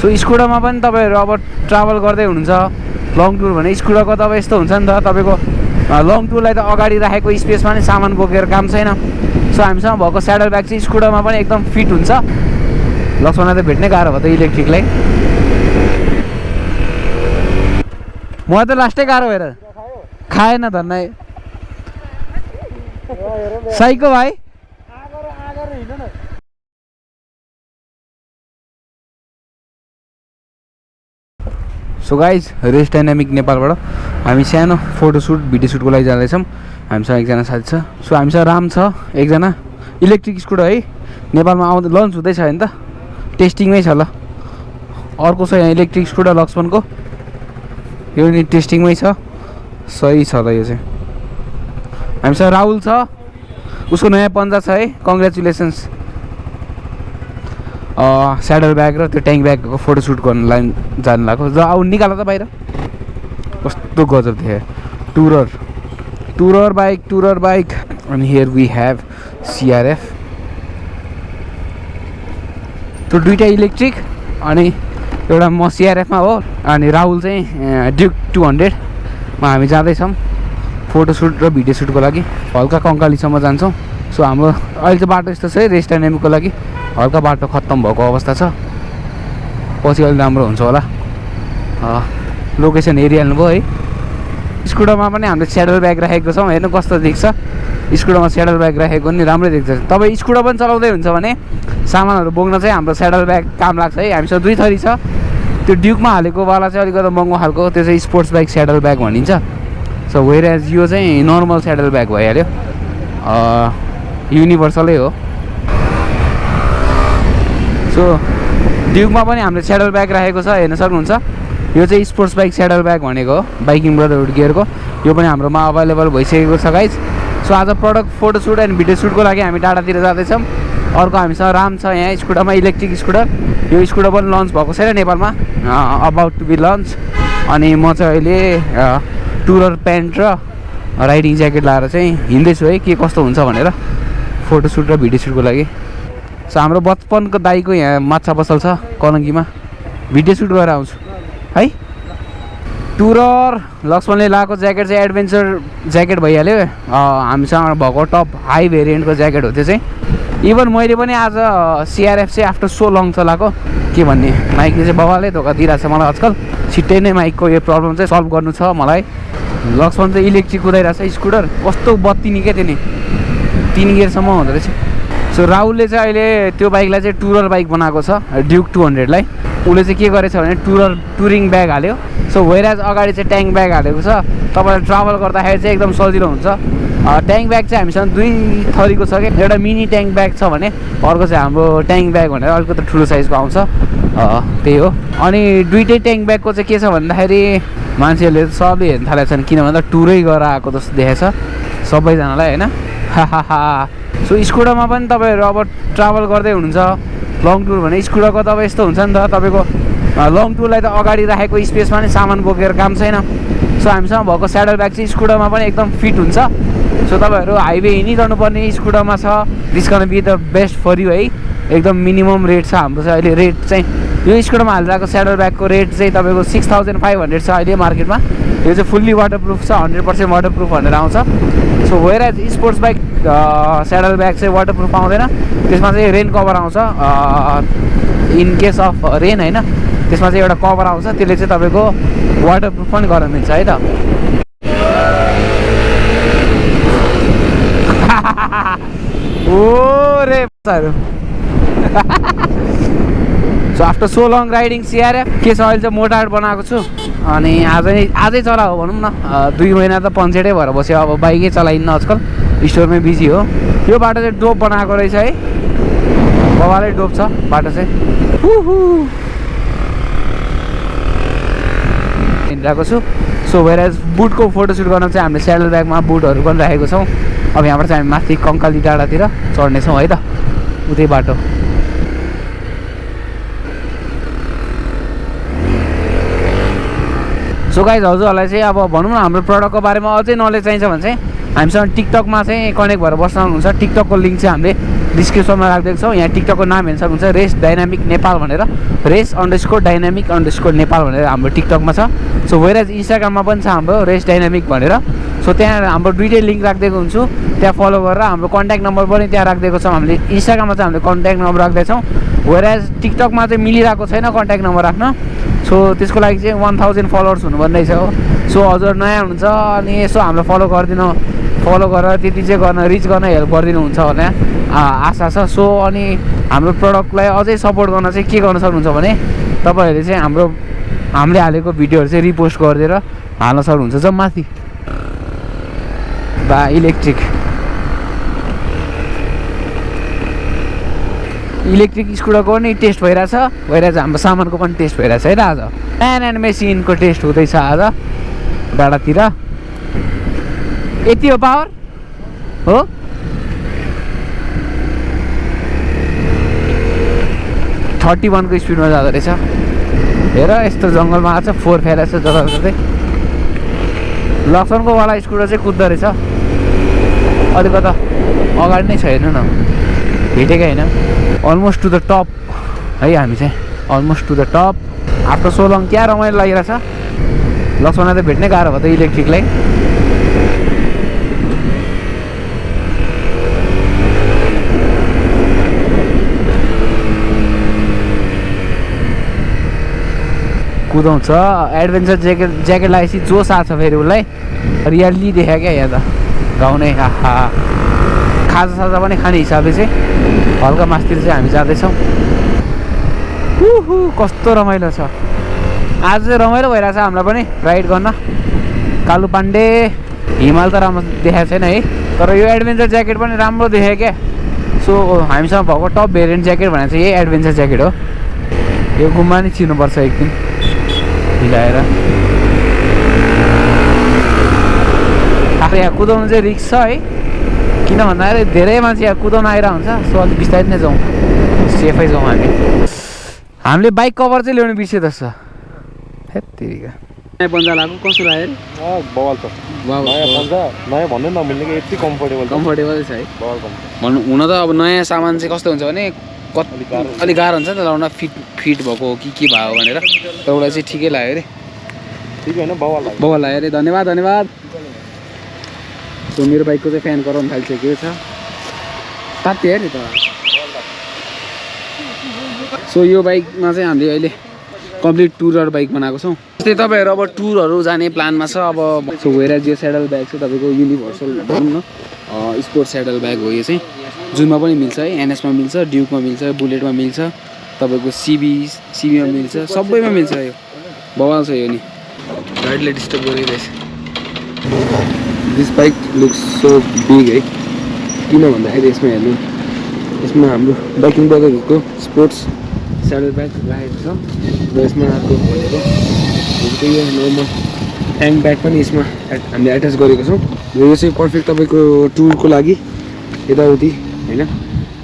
So स्कुटरमा पनि तपाईँहरू अब ट्राभल गर्दै हुनुहुन्छ लङ टुर भने स्कुटरको त अब यस्तो हुन्छ नि त तपाईँको लङ टुरलाई त अगाडि राखेको स्पेसमा नै सामान बोकेर काम छैन। सो हामीसँग भएको स्याडल ब्याग चाहिँ स्कुटरमा पनि एकदम फिट हुन्छ। लक्ष्मणलाई त भेट्नै गाह्रो भयो त इलेक्ट्रिकलाई। मलाई त लास्टै गाह्रो भएर खाएन धन्नै साइको भाइ। सो गाइज रेस डाइनामिक नेपालबाट हामी सानो फोटोसुट भिडियो सुटको लागि जाँदैछौँ। हामीसँग एकजना साथी छ। सो हामीसँग राम छ एकजना इलेक्ट्रिक स्कुटर है, नेपालमा आउँदै लन्च हुँदैछ होइन त, टेस्टिङमै छ। ल अर्को छ यहाँ इलेक्ट्रिक स्कुटर लक्ष्मणको, यो नि टेस्टिङमै छ। सही छ त यो चाहिँ। हामीसँग राहुल छ, उसको नयाँ पन्जा छ है, कङ्ग्रेचुलेसन्स। स्याडल ब्याग र त्यो ट्याङ्क ब्यागको फोटोसुट गर्नलाई जानु लाग्यो। ज आउ निकाल त बाहिर। कस्तो गजब थियो टुरर बाइक। अनि हियर वी हेभ सिआरएफ। त्यो दुइटा इलेक्ट्रिक अनि एउटा म सिआरएफमा हो। अनि राहुल चाहिँ ड्युक 200मा हामी जाँदैछौँ फोटोसुट र भिडियो सुटको लागि। हल्का कङ्कालीसम्म जान्छौँ। सो हाम्रो अहिले चाहिँ बाटो यस्तो छ है रेस डाइनामिकको लागि, हल्का बाटो खत्तम भएको अवस्था छ। पछि अलिक राम्रो हुन्छ होला। लोकेसन हेरिहाल्नुभयो है। स्कुटरमा पनि हामीले स्याडल ब्याग राखेको छौँ, हेर्नु कस्तो देख्छ। स्कुटरमा स्याडल ब्याग राखेको पनि राम्रै देख्छ। तपाईँ स्कुटर पनि चलाउँदै हुन्छ भने सामानहरू बोक्न चाहिँ हाम्रो स्याडल ब्याग काम लाग्छ है। हामीसँग दुई थरी छ। त्यो ड्युकमा हालेको वाला चाहिँ अलिकति महँगो खालको, त्यो चाहिँ स्पोर्ट्स बाइक स्याडल ब्याग भनिन्छ। सो वेयर यो चाहिँ नर्मल स्याडल ब्याग भइहाल्यो, युनिभर्सलै हो। सो ड्युकमा पनि हामीले स्याडल ब्याग राखेको छ, हेर्न सक्नुहुन्छ। यो चाहिँ स्पोर्ट्स बाइक स्याडल ब्याग भनेको हो, बाइकिङ ब्रदरहुड गियरको। यो पनि हाम्रोमा अभाइलेबल भइसकेको छ गाइज। सो आज प्रडक्ट फोटोसुट एन्ड भिडियो सुटको लागि हामी टाढातिर जाँदैछौँ। अर्को हामीसँग राम छ यहाँ स्कुटरमा, इलेक्ट्रिक स्कुटर। यो स्कुटर पनि लन्च भएको छैन नेपालमा, अबाउट टु बी लन्च। अनि म चाहिँ अहिले टुरर प्यान्ट र राइडिङ ज्याकेट लाएर चाहिँ हिँड्दैछु है, के कस्तो हुन्छ भनेर फोटोसुट र भिडियो सुटको लागि। सो हाम्रो बचपनको दाईको यहाँ माछा पसल छ कलङ्गीमा, भिडियो सुट गरेर आउँछु है। टुरर लक्ष्मणले लगाएको ज्याकेट चाहिँ एडभेन्चर ज्याकेट भइहाल्यो। हामीसँग भएको टप हाई भेरिएन्टको ज्याकेट हो त्यो चाहिँ। इभन मैले पनि आज सिआरएफ चाहिँ आफ्टर सो लङ चलाएको, के भन्ने माइकले चाहिँ बबाले धोका दिइरहेको छ मलाई आजकल। छिट्टै नै माइकको यो प्रब्लम चाहिँ सल्भ गर्नु छ मलाई। लक्ष्मण चाहिँ इलेक्ट्रिक कुदाइरहेको छ स्कुटर, कस्तो बत्ती निकै त्यो नि 3 गियरसम्म हुँदो रहेछ। सो राहुलले चाहिँ अहिले त्यो बाइकलाई चाहिँ टुरर बाइक बनाएको छ, ड्युक 200लाई। उसले चाहिँ के गरेछ भने टुरिङ ब्याग हाल्यो। सो वेराज अगाडि चाहिँ ट्याङ्क ब्याग हालेको छ। तपाईँले ट्राभल गर्दाखेरि चाहिँ एकदम सजिलो हुन्छ। ट्याङ्क ब्याग चाहिँ हामीसँग दुई थरीको छ कि, एउटा मिनी ट्याङ्क ब्याग छ भने अर्को चाहिँ हाम्रो ट्याङ्क ब्याग भनेर अलिकति ठुलो साइजको आउँछ, त्यही हो। अनि दुइटै ट्याङ्क ब्यागको चाहिँ के छ भन्दाखेरि मान्छेहरूले सबले हेर्न थालेको छन्, किन भन्दा टुरै गरेर आएको जस्तो देखेछ सबैजनालाई होइन। सो स्कुटरमा पनि तपाईँहरू अब ट्राभल गर्दै हुनुहुन्छ लङ टुर भने स्कुटरको त अब यस्तो हुन्छ नि त, तपाईँको लङ टुरलाई त अगाडि राखेको स्पेसमा नै सामान बोकेर काम छैन। सो हामीसँग भएको स्याडल ब्याग चाहिँ स्कुटरमा पनि एकदम फिट हुन्छ। सो तपाईँहरू हाइवे हिँडिरहनु पर्ने स्कुटरमा छ, this can be the best for you है। एकदम मिनिमम रेट छ हाम्रो चाहिँ अहिले। रेट चाहिँ यो स्कुटरमा हालिरहेको स्याडल ब्यागको रेट चाहिँ तपाईँको 6500 छ अहिले मार्केटमा। यो चाहिँ फुल्ली वाटरप्रुफ छ, 100% वाटरप्रुफ भनेर आउँछ। So where sports bike saddle bag चाहिँ वाटरप्रुफ आउँदैन, त्यसमा चाहिँ रेन कभर आउँछ। इन केस अफ रेन होइन, त्यसमा चाहिँ एउटा कभर आउँछ, त्यसले चाहिँ तपाईँको वाटरप्रुफ पनि गर्न मिल्छ है त। ओ रे so after so long riding CRF के छ अहिले चाहिँ मोटार बनाएको छु। अनि आजै चलाएको भनौँ न, 2 महिना त पन्चेटै भएर बस्यो। अब बाइकै चलाइन्न आजकल, स्टोरमै बिजी हो। यो बाटो चाहिँ डोप बनाएको रहेछ है, बबालै डोप छ बाटो चाहिँ। हिँडिरहेको छु। सो वेयर बुटको फोटोसुट गर्न चाहिँ हामीले स्याडल ब्यागमा बुटहरू पनि राखेको छौँ। अब यहाँबाट चाहिँ हामी माथि कङ्काली डाँडातिर चढ्नेछौँ है त, उतै बाटो। सो गाइज हजुरहरूलाई चाहिँ अब भनौँ न हाम्रो प्रडक्टको बारेमा अझै नलेज चाहिन्छ भने चाहिँ हामीसँग टिकटकमा चाहिँ कनेक्ट भएर बस्नुहुन्छ। टिकटकको लिङ्क चाहिँ हामीले डिस्क्रिप्सनमा राखिदिएको छौँ। यहाँ टिकटकको नाम हेर्न सक्नुहुन्छ रेस डाइनामिक नेपाल भनेर, रेस_डाइनामिक_ नेपाल भनेर हाम्रो टिकटकमा छ। सो वेयरएज इन्स्टाग्राममा पनि छ हाम्रो रेस डाइनामिक भनेर। सो त्यहाँ हाम्रो दुइटै लिङ्क राखिदिएको हुन्छु, त्यहाँ फलो गरेर हाम्रो कन्ट्याक्ट नम्बर पनि त्यहाँ राखिदिएको छौँ हामीले। इन्स्टाग्राममा चाहिँ हामीले कन्ट्याक्ट नम्बर राख्दैछौँ, वेयरएज टिकटकमा चाहिँ मिलिरहेको छैन कन्ट्याक्ट नम्बर राख्न। सो त्यसको लागि चाहिँ 1000 फलोवर्स हुनुपर्ने छ हो। सो हजुर नयाँ हुनुहुन्छ अनि यसो हाम्रो फलो गरेर त्यति चाहिँ गर्न रिच गर्न हेल्प गरिदिनुहुन्छ भने आशा छ। सो अनि हाम्रो प्रडक्टलाई अझै सपोर्ट गर्न चाहिँ के गर्न सक्नुहुन्छ भने तपाईँहरूले चाहिँ हामीले हालेको भिडियोहरू चाहिँ रिपोस्ट गरिदिएर हाल्न सक्नुहुन्छ। जब माथि बा इलेक्ट्रिक स्कुटरको पनि टेस्ट भइरहेछ, हाम्रो सामानको पनि टेस्ट भइरहेछ है त। आज नयाँ मेसिनको टेस्ट हुँदैछ आज डाँडातिर। यति हो पावर हो। थर्टी 31को स्पिडमा जाँदो रहेछ। हेर यस्तो जङ्गलमा आएको छ, 4 फेरेछ जता जस्तै। लक्सनको वाला स्कुटर चाहिँ कुद्दो रहेछ। अलिकता अगाडि नै छ, हेर्नु न भेटेकै होइन। अलमोस्ट टु द टप है हामी चाहिँ, almost to the top. After so long क्या रमाइलो लागिरहेछ। लक्समा त भेट्नै गाह्रो भयो त इलेक्ट्रिकलाई। कुदाउँछ एडभेन्चर ज्याकेट लगाएपछि जोस आएको छ फेरि उसलाई। रियालिटी देख्यो क्या यहाँ त गाउँनै। खाजा पनि खाने हिसाबले चाहिँ हल्का मासतिर चाहिँ हामी जाँदैछौँ। कस्तो रमाइलो छ आज चाहिँ, रमाइलो भइरहेछ हामीलाई पनि राइड गर्न। कालु पाण्डे हिमाल त राम्रो देखाएको छैन है, तर यो एडभेन्चर ज्याकेट पनि राम्रो देखेँ क्या। सो हामीसँग भएको टप भेरिएन्ट ज्याकेट भनेर चाहिँ यही एडभेन्चर ज्याकेट हो। यो गुम्बा नै चिन्नुपर्छ एक दिन मिलाएर। अब यहाँ कुदाउनु चाहिँ रिस्क छ है, किन भन्दाखेरि धेरै मान्छे यहाँ कुदाउन आइरहेको हुन्छ। सो अलिक बिस्तारै नै जाउँ, सेफै जाउँ हामीले बाइक कभर चाहिँ ल्याउनु बिर्सेँ जस्तो। हेत्तेरिका नयाँ पन्जा लगाएको कस्तो लाग्यो बवाल छ। नयाँ भन्नु नमिल्ने कि यति कम्फोर्टेबल छ है। भन्नु हुन त अब नयाँ सामान चाहिँ कस्तो हुन्छ भने अलिक गाह्रो हुन्छ नि त लाउन, फिट भएको हो कि के भयो भनेर। एउटा चाहिँ ठिकै लाग्यो अरे, ठिक होइन बवाल लाग्यो अरे। धन्यवाद। सो मेरो बाइकको चाहिँ फ्यान गराउनु थालिसकेको छ, तात्यो नि त। सो यो बाइकमा चाहिँ हामीले अहिले कम्प्लिट टुरर बाइक बनाएको छौँ। जस्तै तपाईँहरू अब टुरहरू जाने प्लानमा छ अब। सो वेयरएज यो स्याडल ब्याग चाहिँ तपाईँको युनिभर्सल भनौँ न स्पोर्ट स्याडल ब्याग हो। यो चाहिँ जुनमा पनि मिल्छ है, एनएसमा मिल्छ, ड्युकमा मिल्छ, बुलेटमा मिल्छ, तपाईँको सिबीमा मिल्छ, सबैमा मिल्छ। यो बवाल छ यो नि। गाडीले डिस्टर्ब गरिरहेछ। This bike looks so big है, किन भन्दाखेरि यसमा हेर्नु, यसमा हाम्रो बाइकिङ ब्रदरहरूको स्पोर्ट्स स्याडल ब्याग राखेको छ र यसमा अर्को भनेको यो नर्मल ट्याङ्क ब्याग पनि यसमा हामीले एट्याच गरेको छौँ। र यो चाहिँ पर्फेक्ट तपाईँको टुरको लागि यताउति होइन,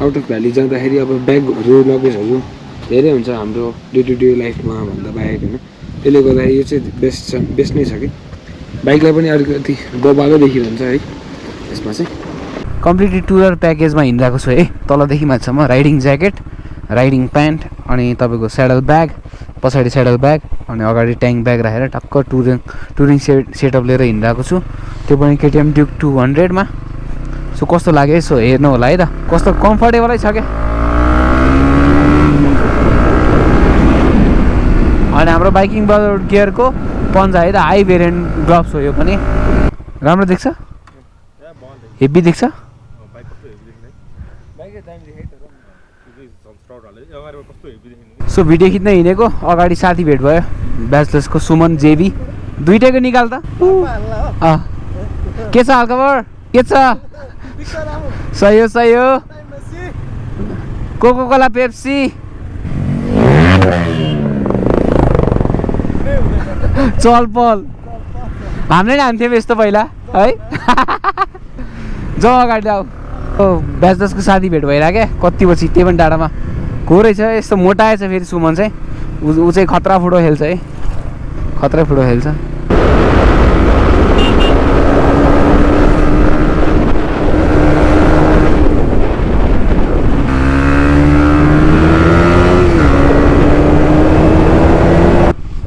आउट अफ भ्याली जाँदाखेरि अब ब्यागहरू लगेजहरू धेरै हुन्छ हाम्रो डे टु डे लाइफमा भन्दा बाहेक होइन। त्यसले गर्दाखेरि यो चाहिँ बेस्ट नै छ कि बाइकलाई पनि अलिकति बबालो देखिरहन्छ है। यसमा चाहिँ कम्प्लिटली टुरर प्याकेजमा हिँडिरहेको छु है। तलदेखि माथिसम्म राइडिङ ज्याकेट, राइडिङ प्यान्ट, अनि तपाईँको स्याडल ब्याग, पछाडि स्याडल ब्याग, अनि अगाडि ट्याङ्क ब्याग राखेर टक्क टुरिङ सेटअप लिएर हिँडिरहेको छु। त्यो पनि केटिएम ड्युक 200मा। सो कस्तो लाग्यो यसो हेर्नु होला है त, कस्तो कम्फर्टेबलै छ क्या। अनि हाम्रो बाइकिङ ब्रदर गियरको पन्जा है त, हाई भेरिएन्ट ग्लोभ्स हो। यो पनि राम्रो देख्छ, हेभी देख्छ। सो भिडियो खिच्न हिँडेको अगाडि साथी भेट भयो, ब्याचलर्सको सुमन जेबी, दुइटैको निकाल त। के छ हालखबर, के छ? सही हो। कोको कोला, पेप्सी, चलपल हामीले नै हान्थ्यौँ यस्तो पहिला है। जाउँ अगाडि आऊ। ब्याचलर्सको साथी भेट भइरहेको क्या कति पछि, त्यही पनि डाँडामा को रहेछ यस्तो मोटाएछ फेरि सुमन चाहिँ। ऊ चाहिँ खतरा फुटो खेल्छ है, खतरा फुटो खेल्छ।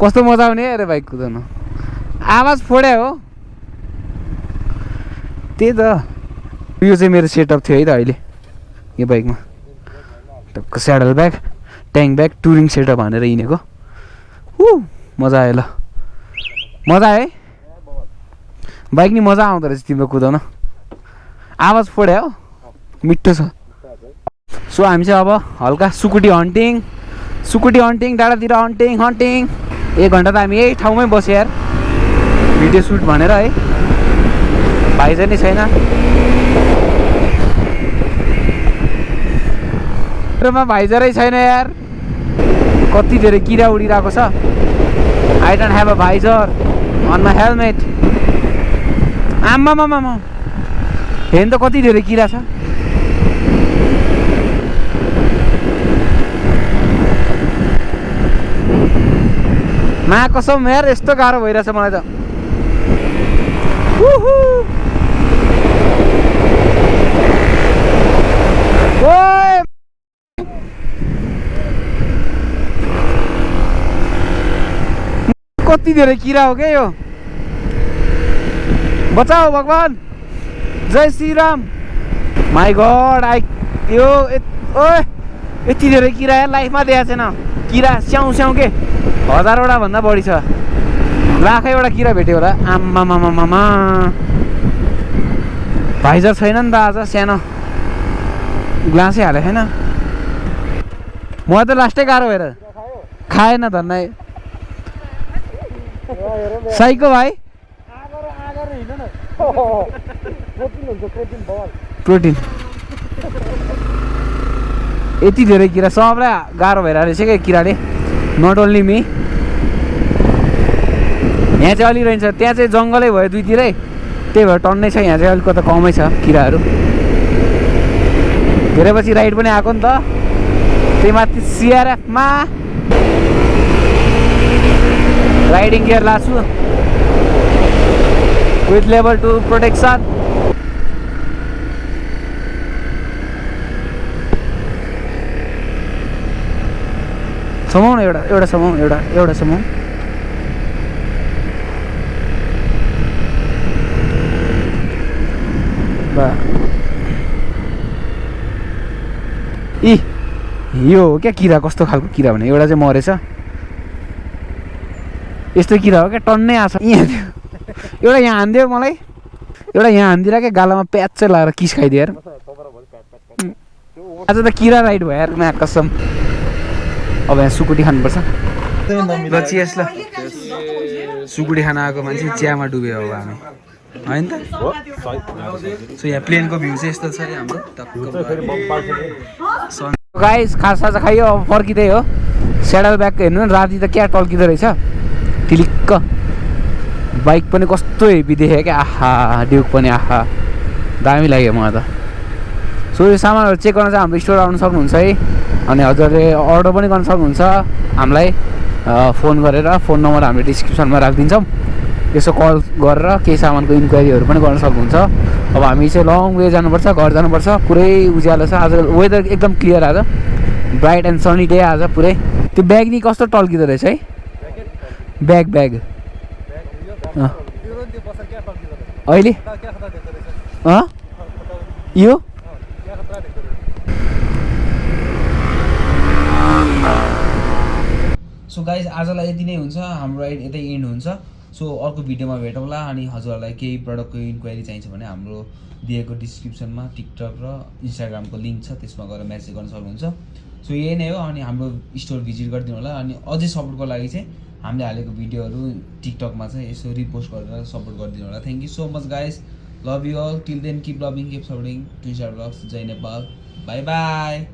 कस्तो मजा आउने अरे बाइक कुदाउनु आवाज फोड्या हो त्यही त यो चाहिँ मेरो सेटअप थियो है त अहिले यो बाइकमा टक्क saddle bag tank bag touring setup हानेर हिँडेको मजा आयो ल मजा आयो है बाइक नि मजा आउँदो रहेछ तिम्रो कुदाउन आवाज फोड्या हो मिठो छ सो हामी चाहिँ अब हल्का सुकुटी हन्टिङ डाँडातिर हन्टिङ 1 घन्टा त हामी यही ठाउँमै बस्यो यार भिडियो सुट भनेर है भाइजर नै छैन मेरोमा भाइजरै छैन यार कति धेरै किरा उडिरहेको छ I don't have a visor on my helmet आम्मामामा हेर्नु त कति धेरै किरा छ मा कसम यार यस्तो गाह्रो भइरहेछ मलाई त कति धेरै किरा हो क्या यो बचाओ भगवान जय श्री राम माई गड यो ओए यति धेरै किरा यार लाइफमा देखाएको छैन किरा स्याउ के 1000वटा भन्दा बढी छ लाखैवटा किरा भेट्यो होला आम्मामामामा भाइजर छैन नि त आज सानो ग्लासै हालेको छैन म त लास्टै गाह्रो भएर खाएन धन्नै साइको भाइ प्रोटिन यति धेरै किरा सबलाई गाह्रो भइरहेको रहेछ क्या किराले नट ओन्ली मी यहाँ चाहिँ अलि रहन्छ त्यहाँ चाहिँ जङ्गलै भयो दुईतिरै त्यही भएर टन्नै छ यहाँ चाहिँ अलिक कता कमै छ किराहरू धेरै पछि राइड पनि आएको नि त त्यही माथि सिआरएफमा राइडिङ गियर लाछु विथ लेभल 2 प्रोटेक्सन समाउन एउटा समाउन यो हो क्या किरा कस्तो खालको किरा भने एउटा चाहिँ मरेछ यस्तो किरा हो क्या टन्नै आछ यहाँ थियो एउटा यहाँ हानिदियो मलाई एउटा यहाँ हानिदिएर क्या गालामा प्याच चाहिँ लगाएर किस खाइदियो यार आज त किरा राइड भयो यार म्या कसम अब यहाँ सुकुटी खानुपर्छ ल चियर्स ल सुकुटी खान आएको मान्छे चियामा डुब्यो अब हामी होइन त सो यहाँ प्लेनको भ्यू चाहिँ यस्तो छ हाम्रो गाइस खासा चाहिँ खाइयो अब फर्किँदै हो स्याडल ब्याग हेर्नु न राति त क्या टल्किँदो रहेछ टिलिक्क बाइक पनि कस्तो हेभी देखेँ क्या आहा ड्युक पनि आहा दामी लाग्यो मलाई त सो यो सामानहरू चेक गर्न चाहिँ हाम्रो स्टोर आउनु सक्नुहुन्छ है अनि हजुरले अर्डर पनि गर्न सक्नुहुन्छ हामीलाई फोन गरेर फोन नम्बर हामीले डिस्क्रिप्सनमा राखिदिन्छौँ यसो कल गरेर केही सामानको इन्क्वायरीहरू पनि गर्न सक्नुहुन्छ अब हामी चाहिँ लङ वे जानुपर्छ घर जानुपर्छ पुरै उज्यालो छ आज वेदर एकदम क्लियर आज ब्राइट एन्ड सनी डे आज पुरै त्यो ब्याग नि कस्तो टल्किँदो रहेछ है ब्याग अहिले यो सो गाइज आजलाई यति नै हुन्छ हाम्रो राइड यतै एन्ड हुन्छ सो अर्को भिडियोमा भेटौँला अनि हजुरहरूलाई केही प्रडक्टको इन्क्वायरी चाहिन्छ भने हाम्रो दिएको डिस्क्रिप्सनमा टिकटक र इन्स्टाग्रामको लिङ्क छ त्यसमा गएर मेसेज गर्न सक्नुहुन्छ सो यही नै हो अनि हाम्रो स्टोर भिजिट गरिदिनु होला अनि अझै सपोर्टको लागि चाहिँ हामीले हालेको भिडियोहरू टिकटकमा चाहिँ यसो रिपोस्ट गरेर सपोर्ट गरिदिनु होला thank you so much guys love you all till then keep loving keep supporting Twitter blogs जय नेपाल बाई बाई